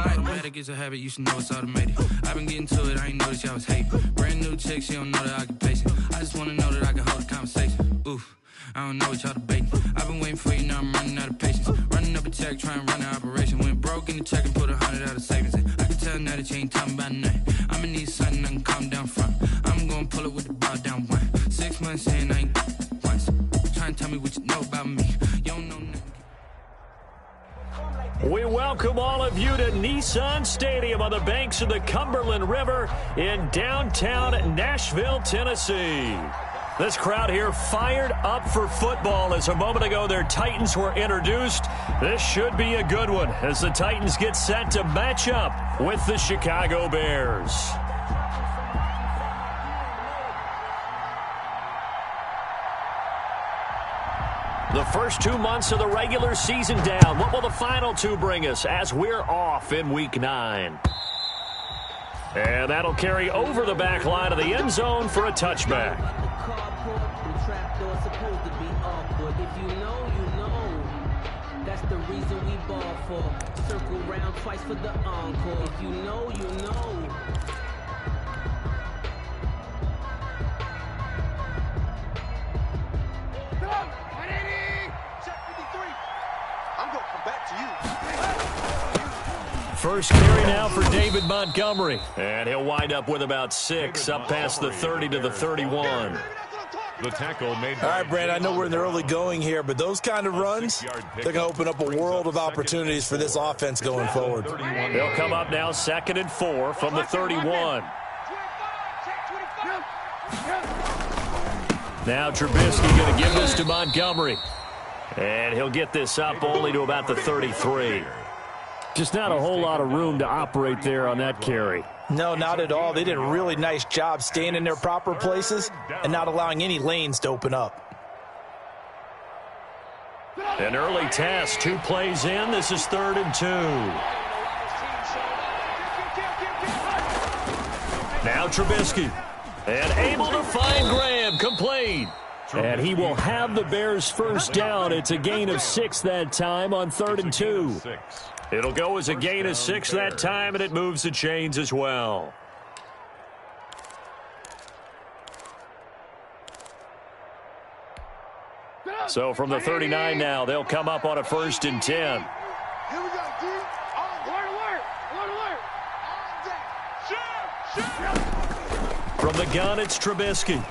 like automatic, it's a habit, you should know it's automated. I've been getting to it, I ain't noticed y'all was hating. Brand new chick, she don't know the occupation. I just wanna know that I can hold a conversation. Oof, I don't know what y'all debating. I've been waiting for you, now I'm running out of patience. Running up a check, trying to run an operation. Went broke in the check and put 100 out of savings in. I can tell now that you ain't talking about nothing. I'ma need something I can calm down from. I'm gonna pull it with the ball down one. 6 months in, I ain't once. Trying to tell me what you know about me. You don't know nothing. We welcome all of you to Nissan Stadium on the banks of the Cumberland River in downtown Nashville, Tennessee. This crowd here fired up for football as a moment ago their Titans were introduced. This should be a good one as the Titans get set to match up with the Chicago Bears. The first 2 months of the regular season down. What will the final two bring us as we're off in Week 9? And that'll carry over the back line of the end zone for a touchback. That's the reason we ball for. Circle round twice for the encore. If you know, you know. First carry now for David Montgomery. And he'll wind up with about 6 up past the 30 to the 31. The tackle made. All right, Brand, I know we're in the early going here, but those kind of runs, they're going to open up a world of opportunities for this offense going forward. They'll come up now 2nd and 4 from the 31. Now Trubisky going to give this to Montgomery. And he'll get this up only to about the 33. Just not a whole lot of room to operate there on that carry. No, not at all. They did a really nice job staying in their proper places and not allowing any lanes to open up. An early test, 2 plays in. This is 3rd and 2. Now Trubisky. And able to find Graham, complete. And he will have the Bears first down. It's a gain of 6 that time on 3rd and 2. It'll go as a gain of 6 that time, and it moves the chains as well. So from the 39 now, they'll come up on a 1st and 10. Here we go, D. Alert. From the gun, it's Trubisky.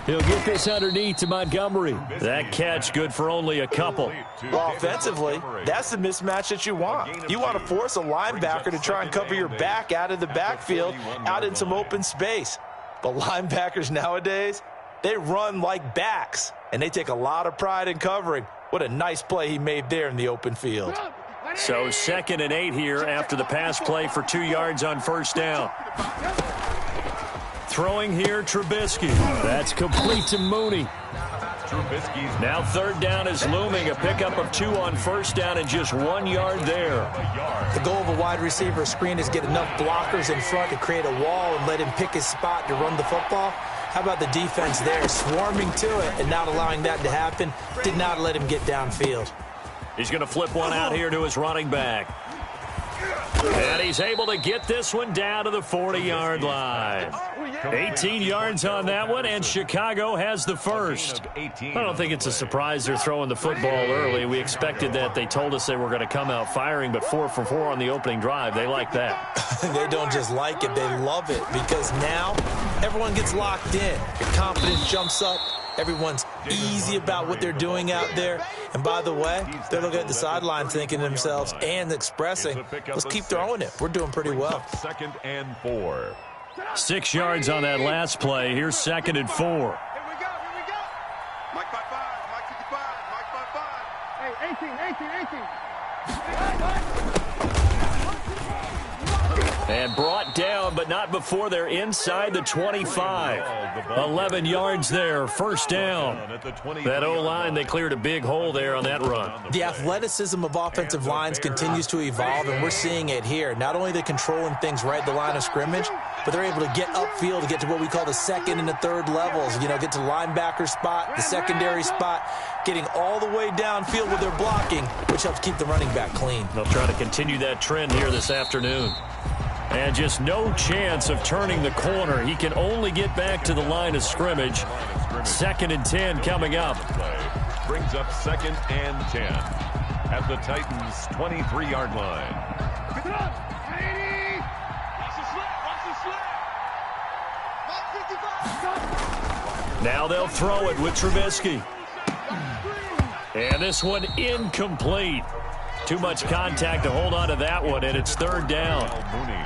He'll get this underneath to Montgomery. That catch good for only a couple. Well, offensively, that's the mismatch that you want. You want to force a linebacker to try and cover your back out of the backfield, out in some open space. But linebackers nowadays, they run like backs, and they take a lot of pride in covering. What a nice play he made there in the open field. So 2nd and 8 here after the pass play for 2 yards on 1st down. Throwing here, Trubisky. That's complete to Mooney. Now 3rd down is looming. A pickup of 2 on 1st down and just 1 yard there. The goal of a wide receiver screen is get enough blockers in front to create a wall and let him pick his spot to run the football. How about the defense there, swarming to it and not allowing that to happen? Did not let him get downfield. He's going to flip one out here to his running back. And he's able to get this one down to the 40-yard line. 18 yards on that one, and Chicago has the first. I don't think it's a surprise they're throwing the football early. We expected that. They told us they were going to come out firing, but 4 for 4 on the opening drive. They like that. They don't just like it, they love it, because now everyone gets locked in. Your confidence jumps up. Everyone's easy about what they're doing out there. And by the way, they're looking at the sideline thinking to themselves and expressing, let's keep throwing it. We're doing pretty well. 2nd and 4. 6 yards on that last play. Here's 2nd and 4. Here we go. Mike 5-5, Mike 55, Mike 5-5. Hey, 18. And brought down, but not before they're inside the 25. 11 yards there, 1st down. That O-line, they cleared a big hole there on that run. The athleticism of offensive lines continues to evolve, and we're seeing it here. Not only the controlling things right at the line of scrimmage, but they're able to get upfield to get to what we call the second and the third levels. You know, get to the linebacker spot, the secondary spot, getting all the way downfield with their blocking, which helps keep the running back clean. They'll try to continue that trend here this afternoon. And just no chance of turning the corner. He can only get back to the line of scrimmage. 2nd and 10 coming up. Brings up 2nd and 10 at the Titans' 23-yard line. Pick it up. 80. Watch the slip. Now they'll throw it with Trubisky. And this one incomplete. Too much contact to hold on to that one, and it's 3rd down.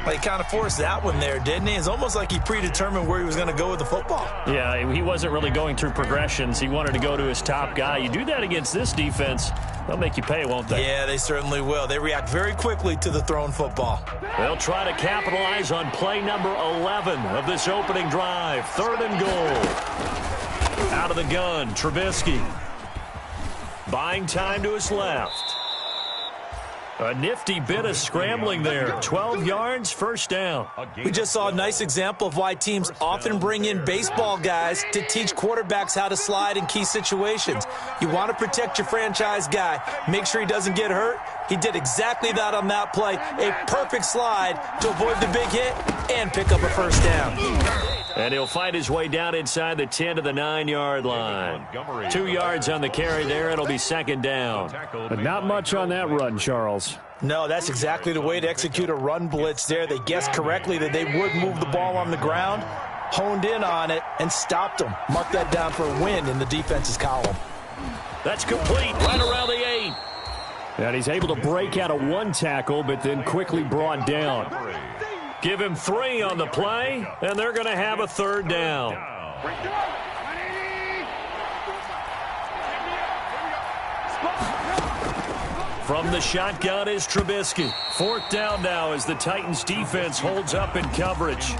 Well, he kind of forced that one there, didn't he? It's almost like he predetermined where he was going to go with the football. Yeah, he wasn't really going through progressions. He wanted to go to his top guy. You do that against this defense, they'll make you pay, won't they? Yeah, they certainly will. They react very quickly to the thrown football. They'll try to capitalize on play number 11 of this opening drive. 3rd and goal. Out of the gun, Trubisky. Buying time to his left. A nifty bit of scrambling there. 12 yards, 1st down. We just saw a nice example of why teams often bring in baseball guys to teach quarterbacks how to slide in key situations. You want to protect your franchise guy. Make sure he doesn't get hurt. He did exactly that on that play. A perfect slide to avoid the big hit and pick up a 1st down. And he'll find his way down inside the 10 to the 9-yard line. 2 yards on the carry there. It'll be 2nd down. But not much on that run, Charles. No, that's exactly the way to execute a run blitz there. They guessed correctly that they would move the ball on the ground, honed in on it, and stopped them. Mark that down for a win in the defense's column. That's complete right around the 8. And he's able to break out of 1 tackle, but then quickly brought down. Give him 3 on the play, and they're going to have a 3rd down. From the shotgun is Trubisky. 4th down now as the Titans defense holds up in coverage.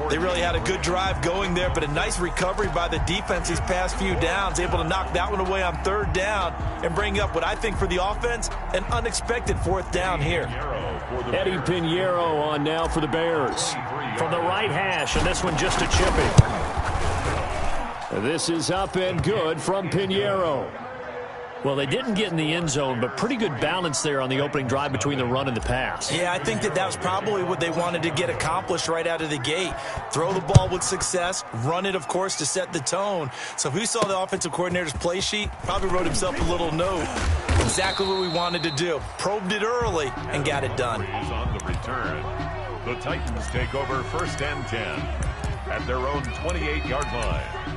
They really had a good drive going there, but a nice recovery by the defense these past few downs, able to knock that one away on 3rd down and bring up what I think for the offense, an unexpected 4th down here. Eddie Pinheiro on now for the Bears. From the right hash, and this one just a chipping. This is up and good from Pinheiro. Well, they didn't get in the end zone, but pretty good balance there on the opening drive between the run and the pass. Yeah, I think that was probably what they wanted to get accomplished right out of the gate. Throw the ball with success, run it, of course, to set the tone. So who saw the offensive coordinator's play sheet? Probably wrote himself a little note. Exactly what we wanted to do. Probed it early and got it done. On the return, the Titans take over 1st and 10 at their own 28-yard line.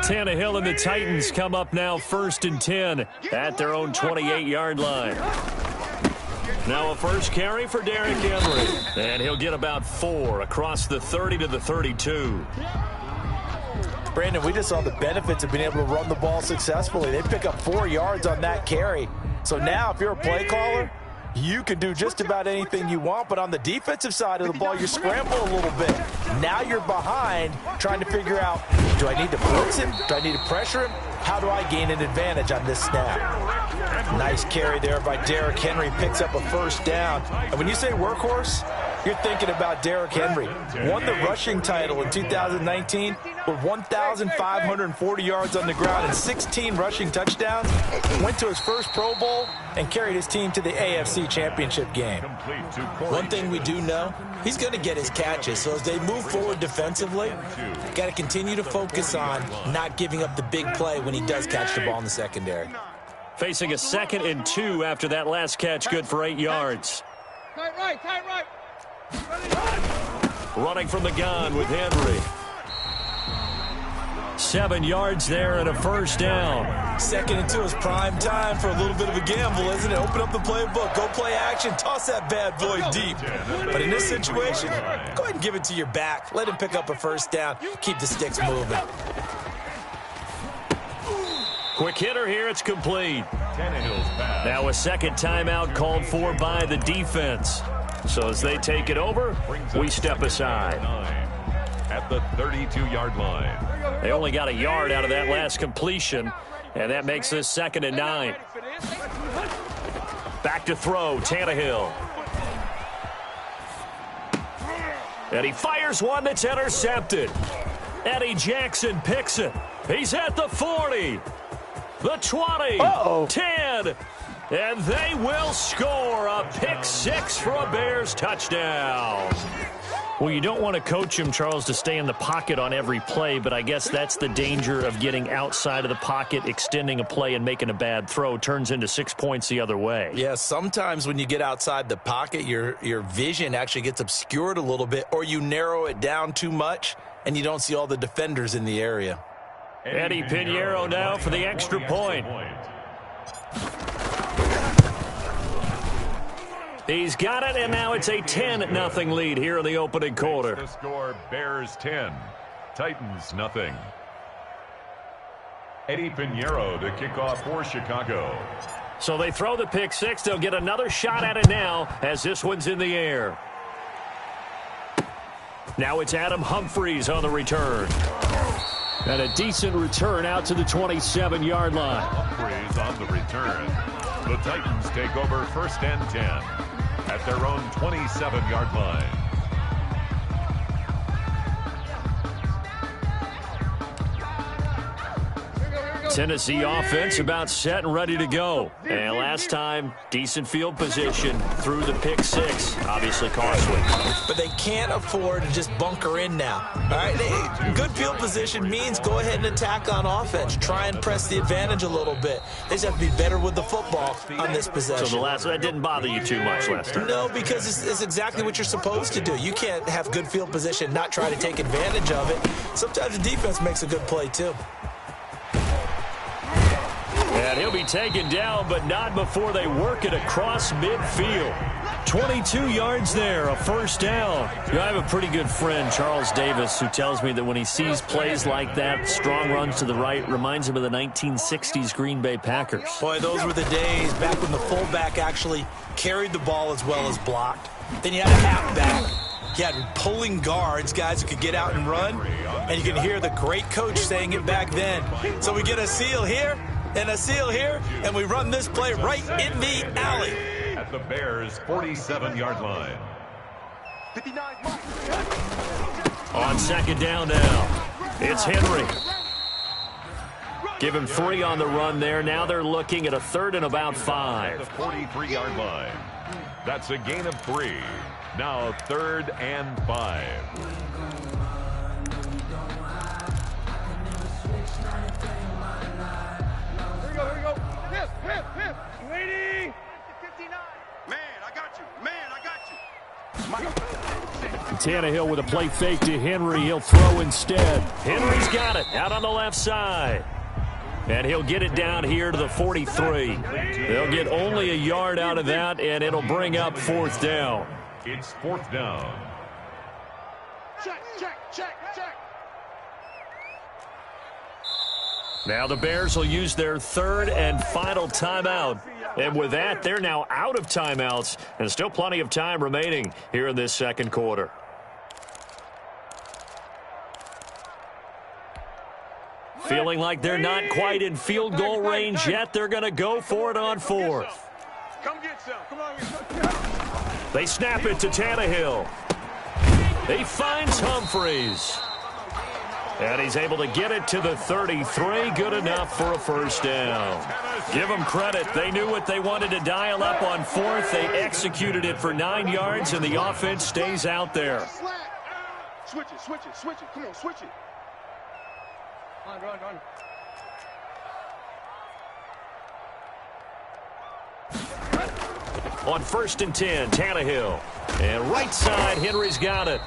Tannehill and the Titans come up now 1st and 10 at their own 28-yard line. Now a first carry for Derrick Henry. And he'll get about 4 across the 30 to the 32. Brandon, we just saw the benefits of being able to run the ball successfully. They pick up 4 yards on that carry. So now if you're a play caller, you can do just about anything you want, but on the defensive side of the ball, you scramble a little bit. Now you're behind, trying to figure out, do I need to blitz him? Do I need to pressure him? How do I gain an advantage on this snap? Nice carry there by Derrick Henry, picks up a 1st down. And when you say workhorse, you're thinking about Derrick Henry. Won the rushing title in 2019 with 1,540 yards on the ground and 16 rushing touchdowns. Went to his first Pro Bowl and carried his team to the AFC Championship game. One thing we do know, he's going to get his catches. So as they move forward defensively, got to continue to focus on not giving up the big play when he does catch the ball in the secondary. Facing a 2nd and 2 after that last catch, good for 8 yards. Tight right. Running from the gun with Henry. 7 yards there and a 1st down. 2nd and 2 is prime time for a little bit of a gamble, isn't it? Open up the playbook, go play action, toss that bad boy deep. But in this situation, go ahead and give it to your back. Let him pick up a 1st down. Keep the sticks moving. Quick hitter here, it's complete. Now a 2nd timeout called for by the defense. So as they take it over, we step aside. at the 32-yard line. They only got a yard out of that last completion, and that makes this 2nd and 9. Back to throw, Tannehill. And he fires one that's intercepted. Eddie Jackson picks it. He's at the 40, the 20, 10, and they will score a pick 6 for a Bears touchdown. Well, you don't want to coach him, Charles, to stay in the pocket on every play, but I guess that's the danger of getting outside of the pocket, extending a play, and making a bad throw. Turns into 6 points the other way. Yeah, sometimes when you get outside the pocket, your vision actually gets obscured a little bit, or you narrow it down too much, and you don't see all the defenders in the area. Eddie Pinheiro now for the extra point. He's got it, and now it's a 10-0 lead here in the opening quarter. The score, Bears 10, Titans nothing. Eddie Pinheiro to kick off for Chicago. So they throw the pick 6. They'll get another shot at it now as this one's in the air. Now it's Adam Humphries on the return. And a decent return out to the 27-yard line. Humphries on the return. The Titans take over 1st and 10 at their own 27-yard line. Tennessee offense about set and ready to go. And last time, decent field position through the pick 6. Obviously costly. But they can't afford to just bunker in now. All right, good field position means go ahead and attack on offense. Try and press the advantage a little bit. They just have to be better with the football on this possession. So that didn't bother you too much last time? No, because it's exactly what you're supposed to do. You can't have good field position and not try to take advantage of it. Sometimes the defense makes a good play too. And he'll be taken down, but not before they work it across midfield. 22 yards there, a 1st down. I have a pretty good friend, Charles Davis, who tells me that when he sees plays like that, strong runs to the right, reminds him of the 1960s Green Bay Packers. Boy, those were the days back when the fullback actually carried the ball as well as blocked. Then you had a halfback. You had pulling guards, guys who could get out and run, and you can hear the great coach saying it back then. So we get a seal here and a seal here, and we run this play right in the alley. At the Bears' 47-yard line. On 2nd down now, it's Henry. Give him 3 on the run there. Now they're looking at a 3rd and about 5. The 43-yard line. That's a gain of 3. Now 3rd and 5. Here we go. Hip. Lady. 59. Man, I got you. Tannehill with a play fake to Henry. He'll throw instead. Henry's got it out on the left side. And he'll get it down here to the 43. They'll get only a yard out of that, and it'll bring up 4th down. It's 4th down. Check. Now the Bears will use their 3rd and final timeout. And with that, they're now out of timeouts, and still plenty of time remaining here in this 2nd quarter. Feeling like they're not quite in field goal range yet. They're going to go for it on 4th. Come get some. Come on. They snap it to Tannehill. He finds Humphries. And he's able to get it to the 33. Good enough for a 1st down. Give them credit. They knew what they wanted to dial up on 4th. They executed it for 9 yards, and the offense stays out there. Switch it. Come on, switch it. Run. On 1st and 10, Tannehill. And right side, Henry's got it.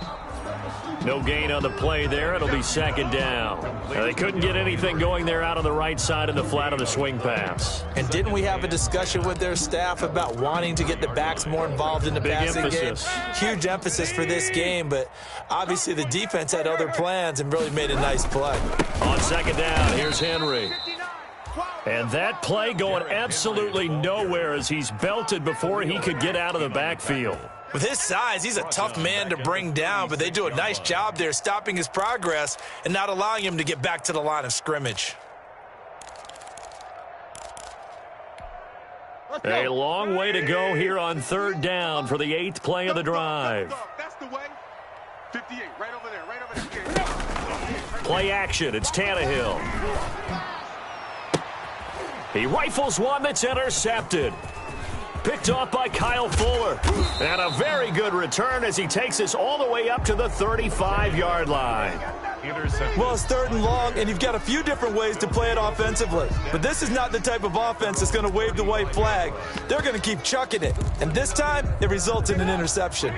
No gain on the play there. It'll be 2nd down. They couldn't get anything going there out on the right side in the flat of the swing pass. And didn't we have a discussion with their staff about wanting to get the backs more involved in the passing game? Huge emphasis for this game, but obviously the defense had other plans and really made a nice play. On 2nd down, here's Henry. And that play going absolutely nowhere as he's belted before he could get out of the backfield. With his size, he's a tough man to bring down, but they do a nice job there stopping his progress and not allowing him to get back to the line of scrimmage. A long way to go here on third down for the 8th play of the drive. That's the way. 58, right over there, right over there. Play action, it's Tannehill. He rifles one that's intercepted. Picked off by Kyle Fuller. And a very good return as he takes us all the way up to the 35-yard line. Well, it's 3rd and long, and you've got a few different ways to play it offensively. But this is not the type of offense that's going to wave the white flag. They're going to keep chucking it. And this time, it results in an interception.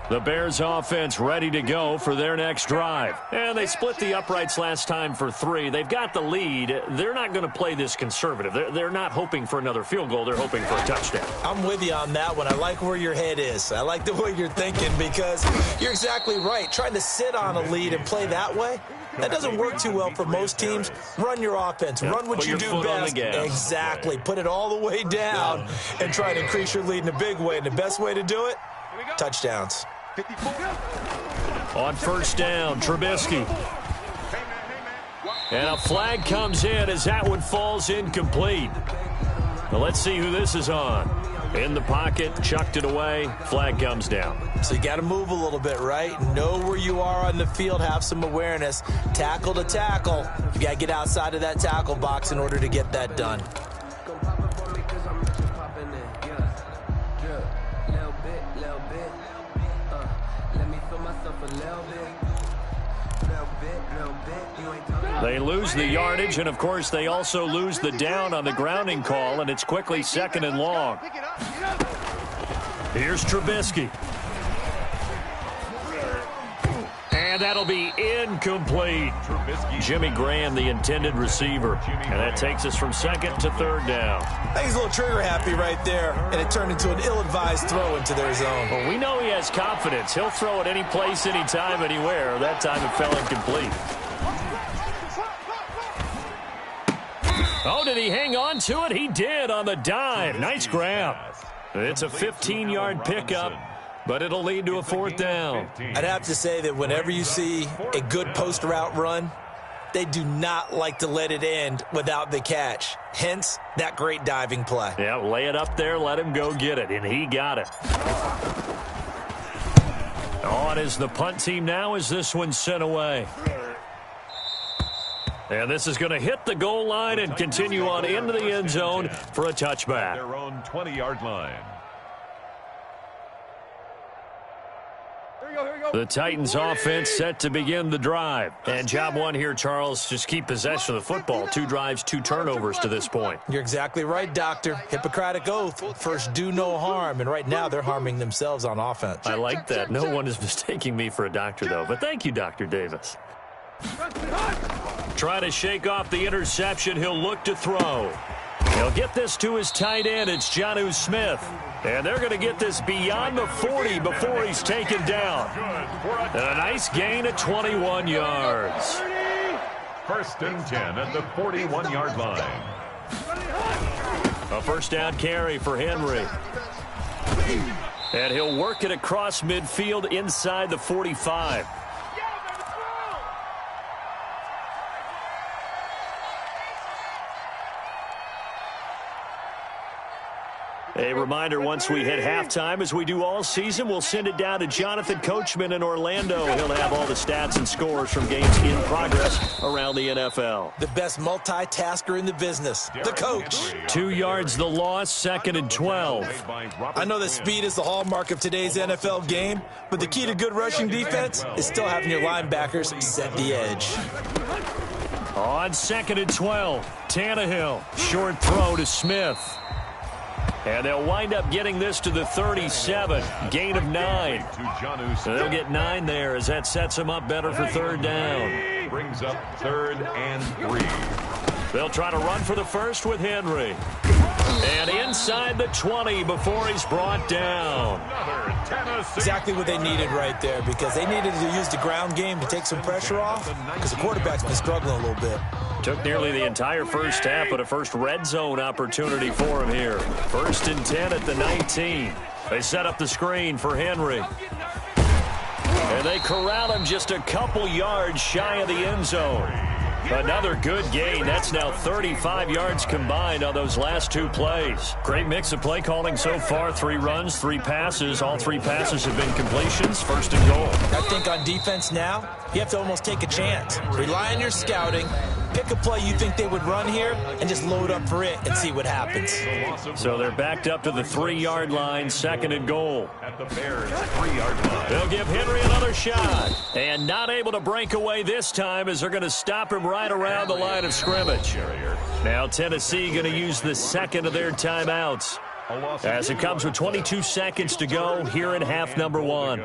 The Bears offense ready to go for their next drive. And they split the uprights last time for 3. They've got the lead. They're not going to play this conservative. They're not hoping for another field goal. They're hoping for a touchdown. I'm with you on that one. I like where your head is. I like the way you're thinking because you're exactly right. Trying to sit on a lead and play that way, that doesn't work too well for most teams. Run your offense. Run what you do best. Exactly. Put it all the way down and try to increase your lead in a big way. And the best way to do it, touchdowns. On first down, Trubisky. And a flag comes in as that one falls incomplete. Now let's see who this is on. In the pocket, chucked it away, flag comes down. So you got to move a little bit, right? Know where you are on the field, have some awareness. Tackle to tackle. You got to get outside of that tackle box in order to get that done. They lose the yardage, and, of course, they also lose the down on the grounding call, and it's quickly 2nd and long. Here's Trubisky. And that'll be incomplete. Jimmy Graham, the intended receiver. And that takes us from 2nd to 3rd down. I think he's a little trigger happy right there, and it turned into an ill-advised throw into their zone. Well, we know he has confidence. He'll throw it any place, anytime, anywhere. That time it fell incomplete. Oh, did he hang on to it? He did on the dive. Nice grab. It's a 15-yard pickup, but it'll lead to a 4th down. I'd have to say that whenever you see a good post route run, they do not like to let it end without the catch. Hence, that great diving play. Yeah, lay it up there, let him go get it, and he got it. On is the punt team now as this one's sent away. And this is going to hit the goal line and continue on into the end zone for a touchback. Their own 20-yard line. The Titans offense set to begin the drive. And job one here, Charles, just keep possession of the football. 2 drives, 2 turnovers to this point. You're exactly right, Doctor. Hippocratic oath. First, do no harm. And right now, they're harming themselves on offense. I like that. No one is mistaking me for a doctor, though. But thank you, Dr. Davis. Trying to shake off the interception. He'll look to throw. He'll get this to his tight end. It's Jonnu Smith. And they're going to get this beyond the 40 before he's taken down. And a nice gain of 21 yards. 1st and 10 at the 41-yard line. A first down carry for Henry. And he'll work it across midfield inside the 45. A reminder, once we hit halftime, as we do all season, we'll send it down to Jonathan Coachman in Orlando. He'll have all the stats and scores from games in progress around the NFL. The best multitasker in the business, the coach. 2 yards the loss, 2nd and 12. I know that speed is the hallmark of today's NFL game, but the key to good rushing defense is still having your linebackers set the edge. On 2nd and 12, Tannehill, short throw to Smith. And they'll wind up getting this to the 37. Gain of 9. They'll get 9 there as that sets them up better for 3rd down. Brings up 3rd and 3. They'll try to run for the first with Henry. And inside the 20 before he's brought down. Exactly what they needed right there, because they needed to use the ground game to take some pressure off, because the quarterback's been struggling a little bit. Took nearly the entire first half, but a first red zone opportunity for him here. 1st and 10 at the 19. They set up the screen for Henry. And they corral him just a couple yards shy of the end zone. Another good gain. That's now 35 yards combined on those last two plays. Great mix of play calling so far. 3 runs, 3 passes. All 3 passes have been completions. First and goal. I think on defense now, you have to almost take a chance. Rely on your scouting. Pick a play you think they would run here and just load up for it and see what happens. So they're backed up to the 3-yard line, second and goal. At the Bears' 3-yard line. They'll give Henry another shot. And not able to break away this time as they're going to stop him right around the line of scrimmage. Now Tennessee going to use the second of their timeouts as it comes with 22 seconds to go here in half number 1.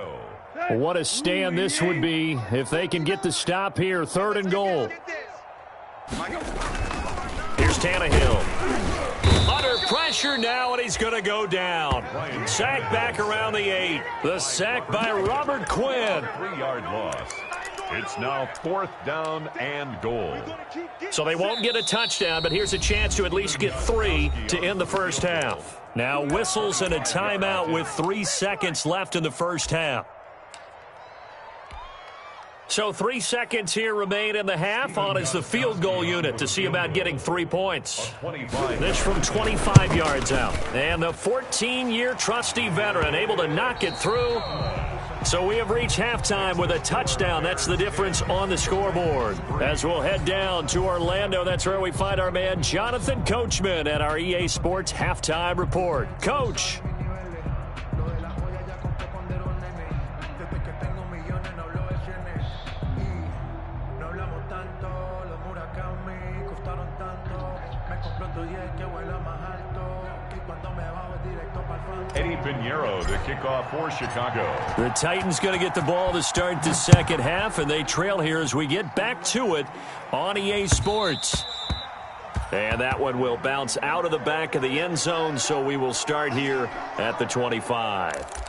What a stand this would be if they can get the stop here. Third and goal. Here's Tannehill. Under pressure now, and he's going to go down. Sack back around the 8. The sack by Robert Quinn. 3-yard loss. It's now 4th down and goal. So they won't get a touchdown, but here's a chance to at least get 3 to end the first half. Now whistles and a timeout with 3 seconds left in the first half. So 3 seconds here remain in the half. On is the field goal unit to see about getting 3 points. This from 25 yards out. And the 14-year trusty veteran able to knock it through. So we have reached halftime with a touchdown. That's the difference on the scoreboard. As we'll head down to Orlando, that's where we find our man Jonathan Coachman at our EA Sports Halftime Report. Coach. Eddie Pinheiro to kick off for Chicago. The Titans going to get the ball to start the second half, and they trail here as we get back to it on EA Sports. And that one will bounce out of the back of the end zone, so we will start here at the 25.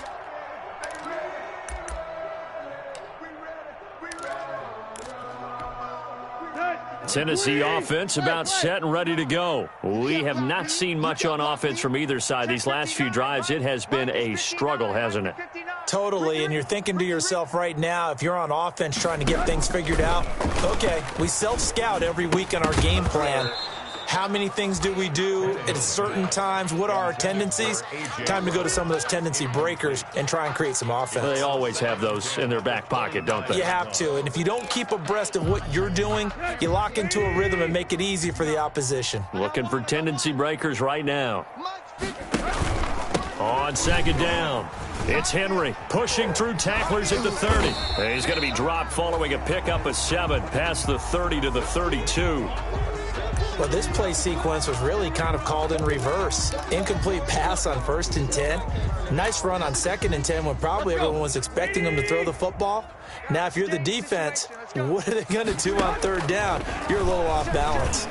Tennessee offense about set and ready to go. We have not seen much on offense from either side. These last few drives, it has been a struggle, hasn't it? Totally, and you're thinking to yourself right now, if you're on offense trying to get things figured out, okay, we self-scout every week on our game plan. How many things do we do at certain times? What are our tendencies? Time to go to some of those tendency breakers and try and create some offense. They always have those in their back pocket, don't they? You have to, and if you don't keep abreast of what you're doing, you lock into a rhythm and make it easy for the opposition. Looking for tendency breakers right now. On second down, it's Henry pushing through tacklers at the 30. He's going to be dropped following a pickup of 7 past the 30 to the 32. Well, this play sequence was really kind of called in reverse. Incomplete pass on 1st and 10. Nice run on 2nd and 10 when probably everyone was expecting them to throw the football. Now, if you're the defense, what are they going to do on 3rd down? You're a little off balance.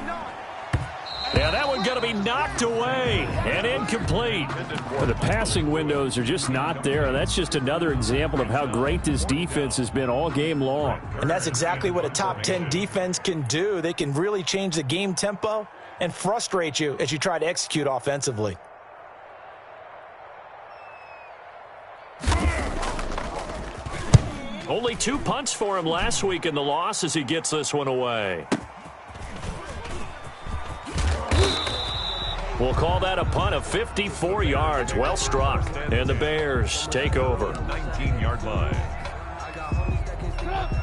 Yeah, that one's going to be knocked away and incomplete. Well, the passing windows are just not there. That's just another example of how great this defense has been all game long. And that's exactly what a top 10 defense can do. They can really change the game tempo and frustrate you as you try to execute offensively. Only 2 punts for him last week in the loss as he gets this one away. We'll call that a punt of 54 yards. Well struck. And the Bears take over. 19-yard line.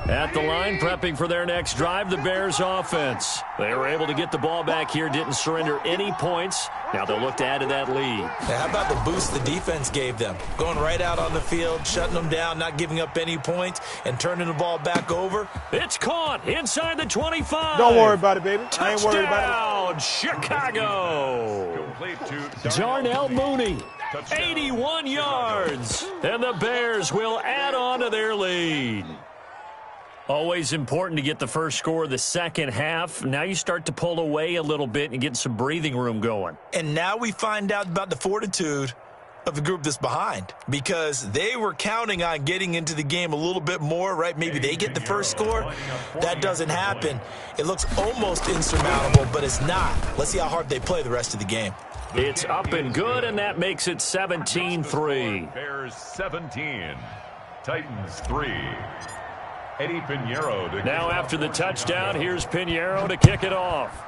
At the line, prepping for their next drive, the Bears offense. They were able to get the ball back here, didn't surrender any points. Now they'll look to add to that lead. Now, how about the boost the defense gave them? Going right out on the field, shutting them down, not giving up any points, and turning the ball back over. It's caught inside the 25. Don't worry about it, baby. Touchdown, I ain't worried about it. Chicago. Complete to Darnell Mooney, Touchdown. 81 yards. And the Bears will add on to their lead. Always important to get the first score of the second half. Now you start to pull away a little bit and get some breathing room going. And now we find out about the fortitude of the group that's behind, because they were counting on getting into the game a little bit more, right? Maybe they get the first score. That doesn't happen. It looks almost insurmountable, but it's not. Let's see how hard they play the rest of the game. It's up and good, and that makes it 17-3. Bears 17, Titans 3. Eddie Pinheiro. Now after the touchdown, here's Pinheiro to kick it off.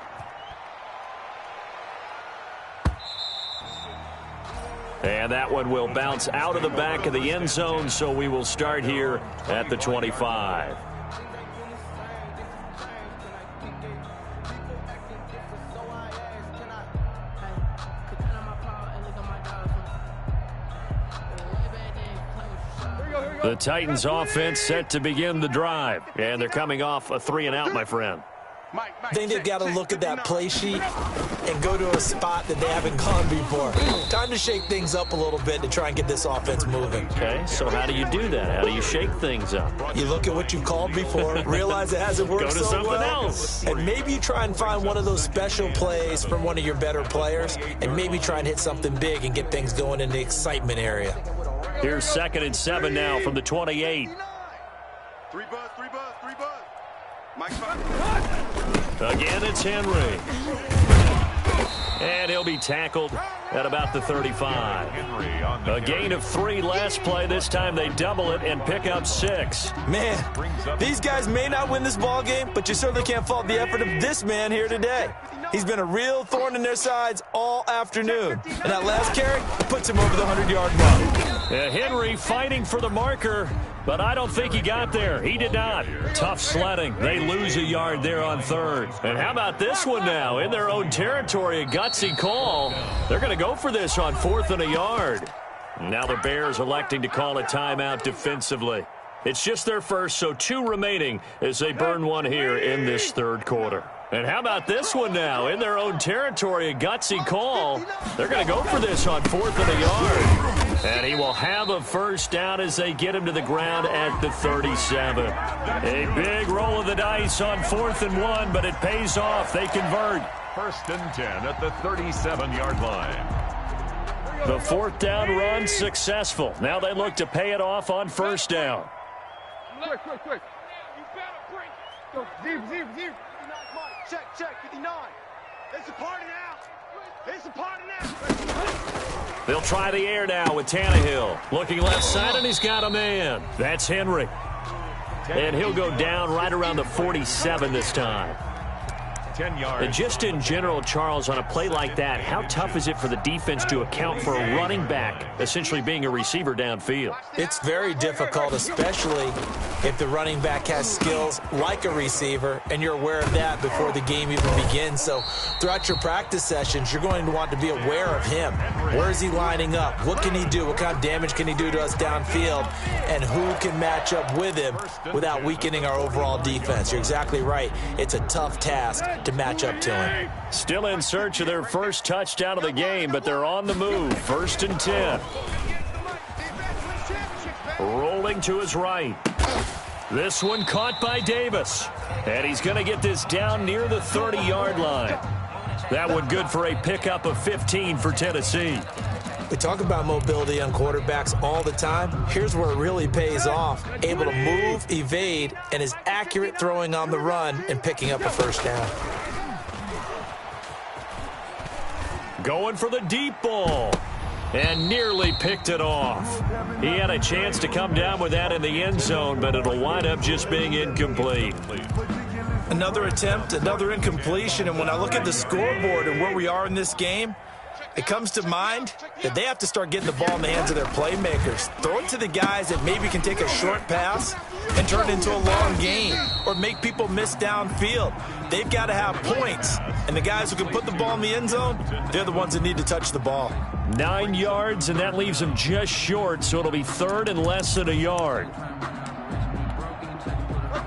And that one will bounce out of the back of the end zone, so we will start here at the 25. The Titans offense set to begin the drive, and they're coming off a 3-and-out, my friend. I think they've got to look at that play sheet and go to a spot that they haven't gone before. Time to shake things up a little bit to try and get this offense moving. Okay, so how do you do that? How do you shake things up? You look at what you've called before, realize it hasn't worked Go to so something well, else. and maybe you try and find one of those special plays from one of your better players, and maybe try and hit something big and get things going in the excitement area. Here's 2nd and 7 now from the 28. Three buzz. Mike, Again, it's Henry. And he'll be tackled at about the 35. A gain of 3 last play. This time they double it and pick up 6. Man, these guys may not win this ball game, but you certainly can't fault the effort of this man here today. He's been a real thorn in their sides all afternoon. And that last carry puts him over the 100-yard mark. Henry fighting for the marker, but I don't think he got there. He did not. Tough sledding. They lose a yard there on 3rd. And how about this one now? In their own territory, a gutsy call. They're going to go for this on 4th and a yard. Now the Bears electing to call a timeout defensively. It's just their first, so 2 remaining as they burn one here in this 3rd quarter. And how about this one now? In their own territory, a gutsy call. They're going to go for this on 4th and a yard. And he will have a first down as they get him to the ground at the 37. A big roll of the dice on 4th and 1, but it pays off. They convert. 1st and 10 at the 37-yard line. The 4th down run successful. Now they look to pay it off on 1st down. Quick. Go, zero. Check, 59. It's a party now. They'll try the air now with Tannehill. Looking left side, and he's got a man. That's Henry. And he'll go down right around the 47 this time. 10 yards. And just in general, Charles, on a play like that, how tough is it for the defense to account for a running back essentially being a receiver downfield? It's very difficult, especially if the running back has skills like a receiver, and you're aware of that before the game even begins. So throughout your practice sessions, you're going to want to be aware of him. Where is he lining up? What can he do? What kind of damage can he do to us downfield? And who can match up with him without weakening our overall defense? You're exactly right. It's a tough task to match up to him. Still in search of their first touchdown of the game, but they're on the move. 1st and 10. Rolling to his right. This one caught by Davis. And he's going to get this down near the 30-yard line. That one good for a pickup of 15 for Tennessee. We talk about mobility on quarterbacks all the time. Here's where it really pays off. Able to move, evade, and is accurate throwing on the run and picking up a first down. Going for the deep ball. And nearly picked it off. He had a chance to come down with that in the end zone, but it'll wind up just being incomplete. Another attempt, another incompletion, and when I look at the scoreboard and where we are in this game, it comes to mind that they have to start getting the ball in the hands of their playmakers. Throw it to the guys that maybe can take a short pass and turn it into a long gain or make people miss downfield. They've got to have points, and the guys who can put the ball in the end zone, they're the ones that need to touch the ball. 9 yards, and that leaves them just short, so it'll be 3rd and less than a yard.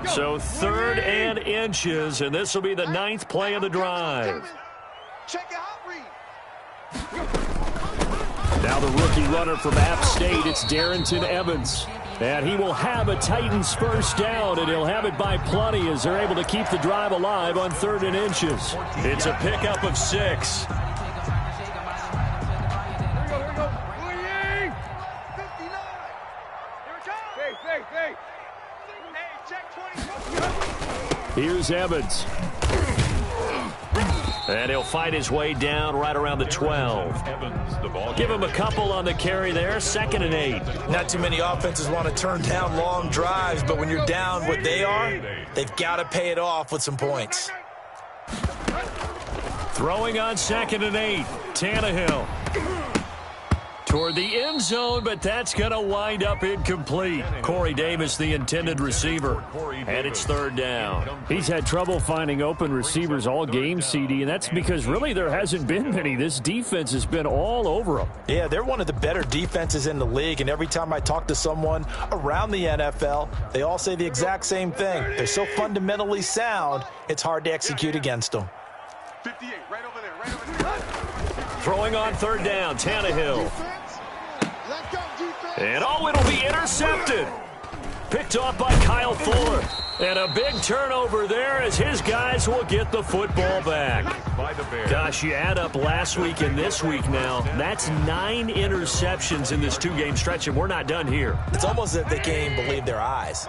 So 3rd and inches, and this will be the 9th play of the drive. Check it out, Reed. Now the rookie runner from App State, it's Darrington Evans. And he will have a Titans first down, and he'll have it by plenty as they're able to keep the drive alive on 3rd and inches. It's a pickup of 6. Here's Evans. And he'll fight his way down right around the 12. Give him a couple on the carry there, 2nd and 8. Not too many offenses want to turn down long drives, but when you're down what they are, they've got to pay it off with some points. Throwing on 2nd and 8, Tannehill. Toward the end zone, but that's going to wind up incomplete. Corey Davis, the intended receiver, and it's 3rd down. He's had trouble finding open receivers all game, CD, and that's because really there hasn't been many. This defense has been all over them. Yeah, they're one of the better defenses in the league, and every time I talk to someone around the NFL, they all say the exact same thing. They're so fundamentally sound, it's hard to execute against them. 58, right over there, right over there. Throwing on 3rd down, Tannehill. And it'll be intercepted. Picked off by Kyle Fuller. And a big turnover there as his guys will get the football back. Gosh, you add up last week and this week now. That's 9 interceptions in this 2-game stretch, and we're not done here. It's almost as if they can't even believe their eyes.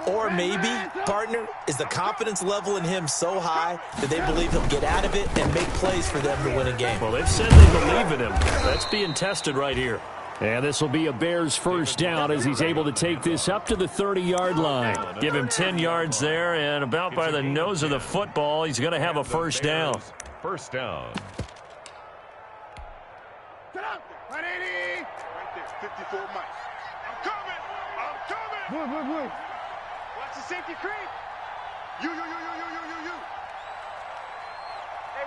Or maybe, partner, is the confidence level in him so high that they believe he'll get out of it and make plays for them to win a game. Well, they've said they believe in him. That's being tested right here. And this will be a Bears 1st down as he's able to take this up to the 30-yard line. Give him 10 yards there, and about by the nose of the football, he's going to have a 1st down. 1st down. Get out there. 180. Right there, 54 Mike. I'm coming. I'm coming. Boy. Watch the safety creep. You. Hey,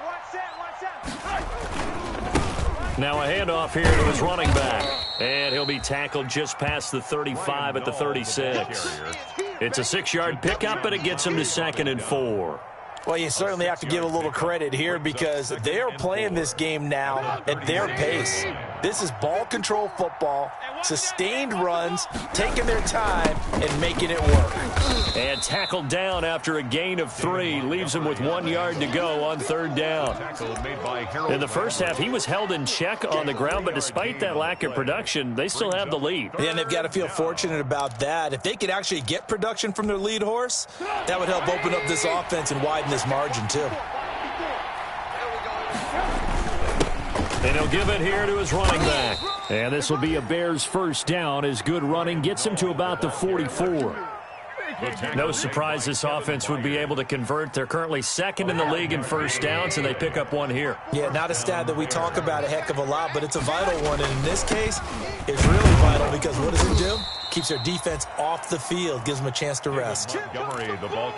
watch that. Now a handoff here to his running back. And he'll be tackled just past the 35 at the 36. It's a 6-yard pickup, but it gets him to 2nd and 4. Well, you certainly have to give a little credit here because they're playing this game now at their pace. This is ball control football, sustained runs, taking their time, and making it work. And tackled down after a gain of 3. Leaves him with 1 yard to go on 3rd down. In the first half, he was held in check on the ground, but despite that lack of production, they still have the lead. And they've got to feel fortunate about that. If they could actually get production from their lead horse, that would help open up this offense and widen this margin too. And he'll give it here to his running back. And this will be a Bears 1st down as good running gets him to about the 44. No surprise this offense would be able to convert. They're currently 2nd in the league in 1st downs, and they pick up 1 here. Yeah, not a stat that we talk about a heck of a lot, but it's a vital one. And in this case, it's really vital because what does it do? Keeps their defense off the field, gives them a chance to rest.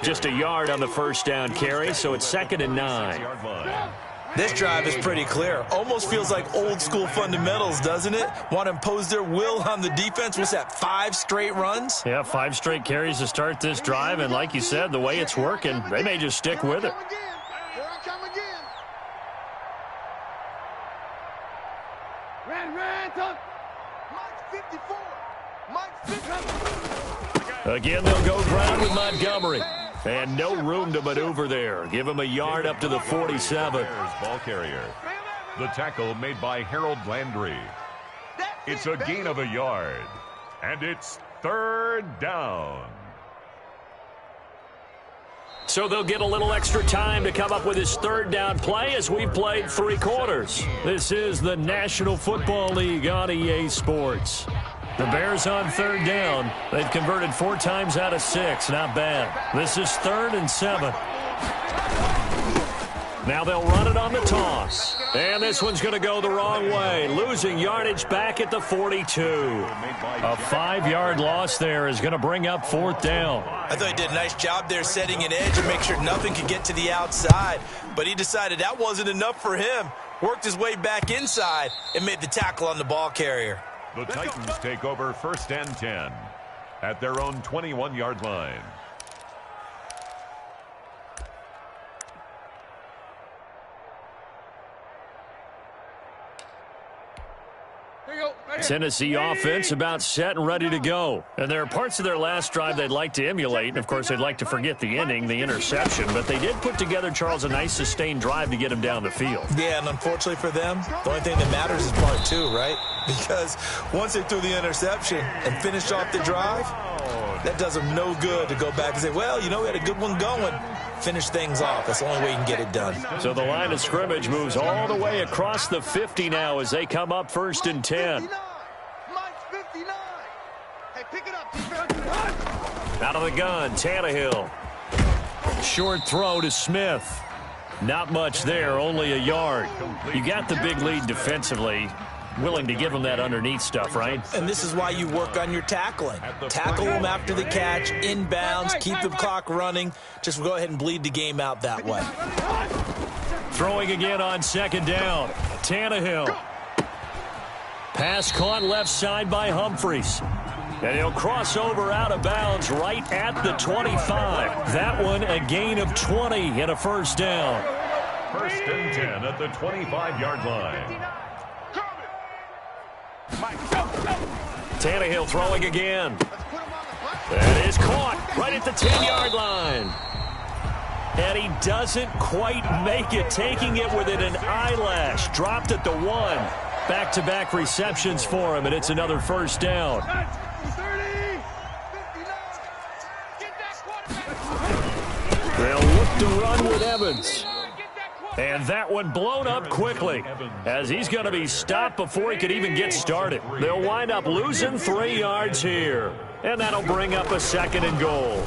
Just a yard on the 1st down carry, so it's 2nd and 9. This drive is pretty clear. Almost feels like old school fundamentals, doesn't it? Want to impose their will on the defense. What's that, 5 straight runs? Yeah, 5 straight carries to start this drive. And like you said, the way it's working, they may just stick with it. Here I come again. Red, up. Mike 54. Mike 54. Again, they'll go ground with Montgomery. And no room to maneuver there. Give him a yard up to the 47. Ball carrier. The tackle made by Harold Landry. It's a gain of a yard. And it's 3rd down. So they'll get a little extra time to come up with his 3rd down play as we've played 3 quarters. This is the National Football League on EA Sports. The Bears on 3rd down. They've converted 4 times out of 6. Not bad. This is 3rd and 7. Now they'll run it on the toss. And this one's going to go the wrong way. Losing yardage back at the 42. A 5-yard loss there is going to bring up 4th down. I thought he did a nice job there setting an edge and make sure nothing could get to the outside. But he decided that wasn't enough for him. Worked his way back inside and made the tackle on the ball carrier. The Titans take over 1st and 10 at their own 21-yard line. Tennessee offense about set and ready to go. And there are parts of their last drive they'd like to emulate. And, of course, they'd like to forget the ending, the interception. But they did put together, Charles, a nice sustained drive to get him down the field. Yeah, and unfortunately for them, the only thing that matters is part 2, right? Because once they threw the interception and finished off the drive, that does them no good to go back and say, well, you know, we had a good one going. finish things off. That's the only way you can get it done. So the line of scrimmage moves all the way across the 50 now as they come up 1st and 10. Out of the gun, Tannehill. Short throw to Smith. Not much there, only a yard. You got the big lead defensively. Willing to give them that underneath stuff, right? And this is why you work on your tackling. Tackle them after the catch, inbounds, keep the clock running. Just go ahead and bleed the game out that way. Throwing again on 2nd down. Tannehill. Pass caught left side by Humphries. And he'll cross over out of bounds right at the 25. That one a gain of 20 and a 1st down. 1st and 10 at the 25-yard line. Tannehill throwing again. That is caught right at the 10-yard line. And he doesn't quite make it, taking it within an eyelash. Dropped at the 1. Back-to-back receptions for him, and it's another 1st down. They'll look to run with Evans. And that one blown up quickly as he's going to be stopped before he could even get started. They'll wind up losing 3 yards here. And that'll bring up a 2nd and goal.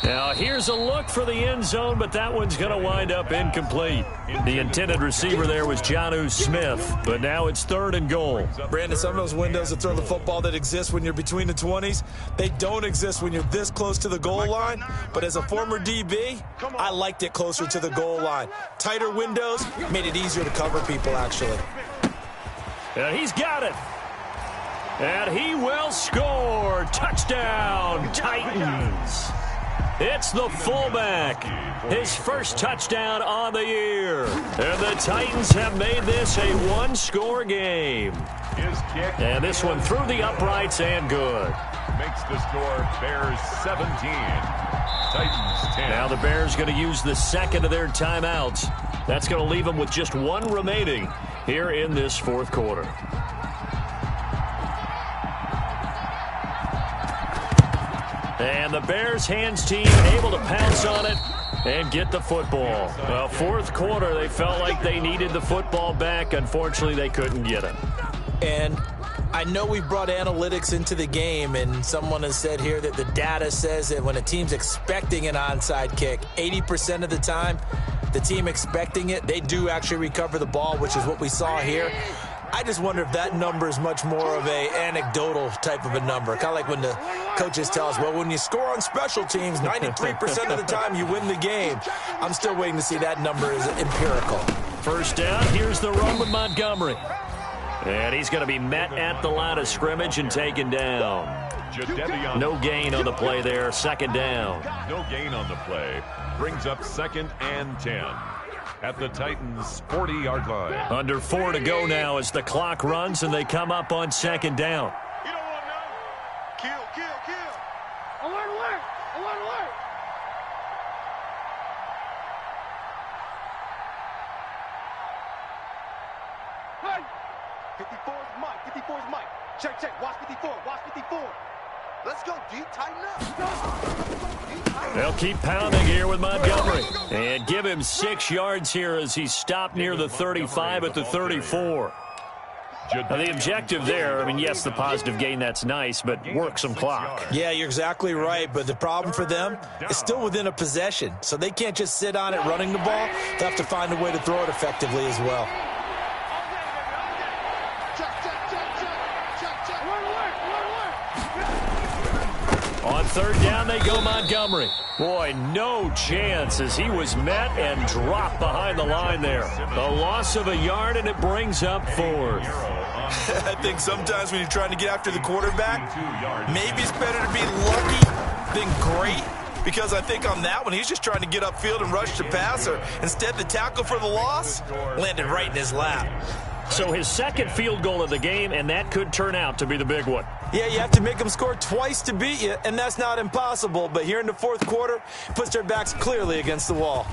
Now here's a look for the end zone, but that one's going to wind up incomplete. The intended receiver there was Jonnu Smith, but now it's 3rd and goal. Brandon, some of those windows to throw the football that exist when you're between the 20s, they don't exist when you're this close to the goal line. But as a former DB, I liked it closer to the goal line. Tighter windows made it easier to cover people, actually. And he's got it. And he will score. Touchdown, Titans. It's the fullback. His first touchdown on the year. And the Titans have made this a one-score game. And this one through the uprights and good. Makes the score Bears 17. Titans 10. Now the Bears going to use the second of their timeouts. That's going to leave them with just one remaining here in this fourth quarter. And the Bears hands team able to pounce on it and get the football. Well, fourth quarter, they felt like they needed the football back. Unfortunately, they couldn't get it. And I know we've brought analytics into the game, and someone has said here that the data says that when a team's expecting an onside kick, 80% of the time, the team expecting it, they do actually recover the ball, which is what we saw here. I just wonder if that number is much more of a anecdotal type of a number. Kind of like when the coaches tell us, well, when you score on special teams, 93% of the time you win the game. I'm still waiting to see that number is empirical. First down, here's the run with Montgomery. And he's going to be met at the line of scrimmage and taken down. No gain on the play there, second down. No gain on the play. Brings up 2nd and 10. At the Titans' 40-yard line. Under 4 to go now as the clock runs and they come up on second down. You don't want no. Kill, kill, kill. Alert, alert, alert, alert. Hey. 54 is Mike, 54 is Mike. Check, check, watch 54, watch 54. Let's go, D, tighten up. They'll keep pounding here with Montgomery. And give him 6 yards here as he's stopped near the 35 at the 34. Now the objective there, I mean, yes, the positive gain, that's nice, but work some clock. Yeah, you're exactly right, but the problem for them is still within a possession. So they can't just sit on it running the ball. They have to find a way to throw it effectively as well. On third down, they go Montgomery. Boy, no chance as he was met and dropped behind the line there. A loss of a yard, and it brings up 4th. I think sometimes when you're trying to get after the quarterback, maybe it's better to be lucky than great. Because I think on that one, he's just trying to get upfield and rush the passer. Instead, the tackle for the loss landed right in his lap. So his second field goal of the game, and that could turn out to be the big one. Yeah, you have to make them score twice to beat you, and that's not impossible. But here in the fourth quarter, puts their backs clearly against the wall.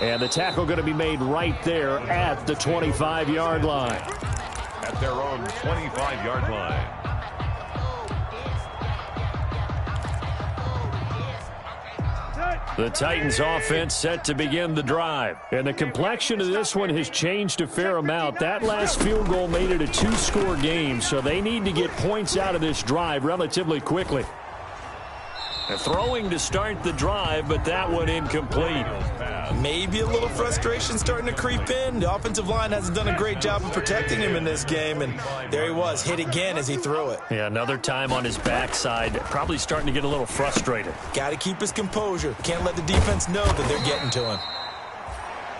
And the tackle going to be made right there at the 25-yard line. At their own 25-yard line. The Titans offense set to begin the drive. And the complexion of this one has changed a fair amount. That last field goal made it a 2-score game, so they need to get points out of this drive relatively quickly. They're throwing to start the drive, but that one incomplete. Maybe a little frustration starting to creep in. The offensive line hasn't done a great job of protecting him in this game, and there he was, hit again as he threw it. Yeah, another time on his backside, probably starting to get a little frustrated. Got to keep his composure. Can't let the defense know that they're getting to him.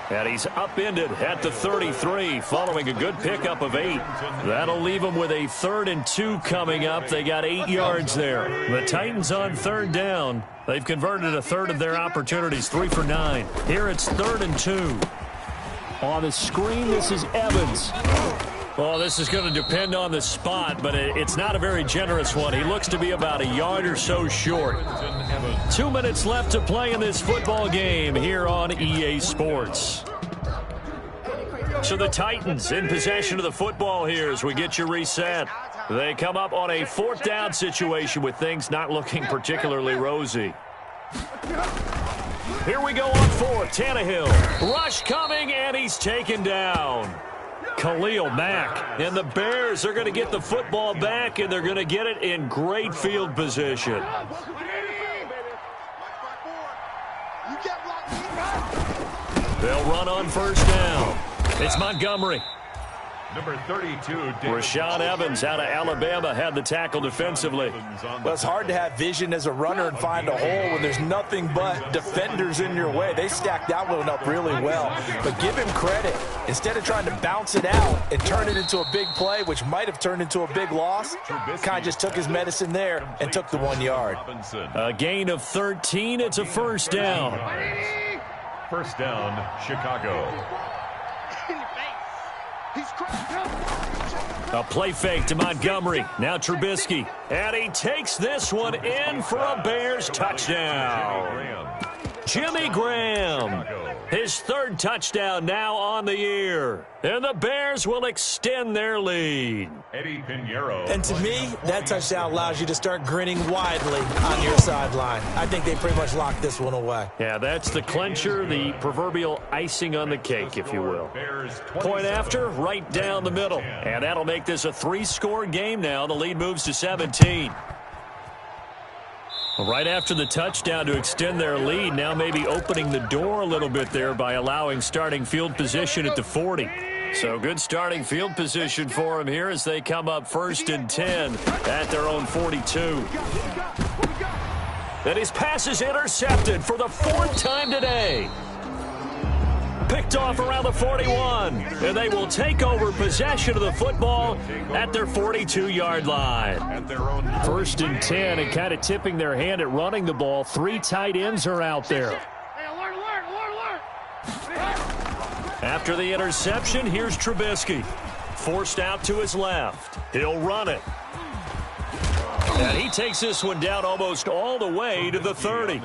And he's upended at the 33 following a good pickup of 8. That'll leave them with a 3rd and 2 coming up. They got 8 yards there. The Titans on 3rd down. They've converted a third of their opportunities, 3 for 9. Here it's 3rd and 2. On the screen, this is Evans. Well, this is going to depend on the spot, but it's not a very generous one. He looks to be about a yard or so short. 2 minutes left to play in this football game here on EA Sports. So the Titans in possession of the football here as we get you reset. They come up on a 4th down situation with things not looking particularly rosy. Here we go on 4th. Tannehill. Rush coming, and he's taken down. Khalil Mack. And the Bears are going to get the football back, and they're going to get it in great field position. They'll run on 1st down. It's Montgomery. Number 32, Rashaan Evans out of Alabama had the tackle defensively. Well, it's hard to have vision as a runner and find a hole when there's nothing but defenders in your way. They stacked that one up really well. But give him credit. Instead of trying to bounce it out and turn it into a big play, which might have turned into a big loss, kind of just took his medicine there and took the 1 yard. A gain of 13. It's a 1st down. 1st down, Chicago. A play fake to Montgomery. Now Trubisky. And he takes this one in for a Bears touchdown. Jimmy Graham. His 3rd touchdown now on the year. And the Bears will extend their lead. Eddie Pinheiro. And to me, that touchdown allows you to start grinning widely on your sideline. I think they pretty much locked this one away. Yeah, that's the clincher, the proverbial icing on the cake, if you will. Point after, right down the middle. And that'll make this a 3-score game now. The lead moves to 17. Right after the touchdown to extend their lead, now maybe opening the door a little bit there by allowing starting field position at the 40. So good starting field position for them here as they come up 1st and 10 at their own 42. And his pass is intercepted for the 4th time today. Picked off around the 41, and they will take over possession of the football at their 42-yard line. 1st and 10, and kind of tipping their hand at running the ball. 3 tight ends are out there. After the interception, here's Trubisky. Forced out to his left. He'll run it. And he takes this one down almost all the way to the 30.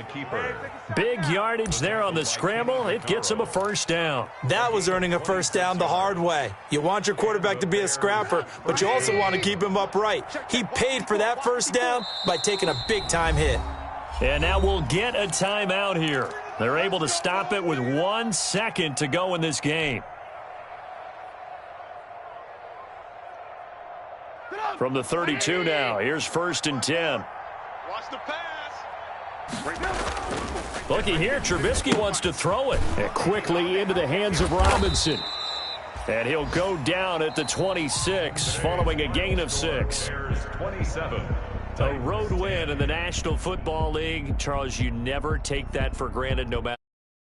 Big yardage there on the scramble. It gets him a 1st down. That was earning a 1st down the hard way. You want your quarterback to be a scrapper, but you also want to keep him upright. He paid for that 1st down by taking a big-time hit. And now we'll get a timeout here. They're able to stop it with 1 second to go in this game. From the 32 now, here's 1st and 10. Watch the pass. Looky here, Trubisky wants to throw it. And quickly into the hands of Robinson. And he'll go down at the 26 following a gain of 6. 27. A road win in the National Football League. Charles, you never take that for granted no matter.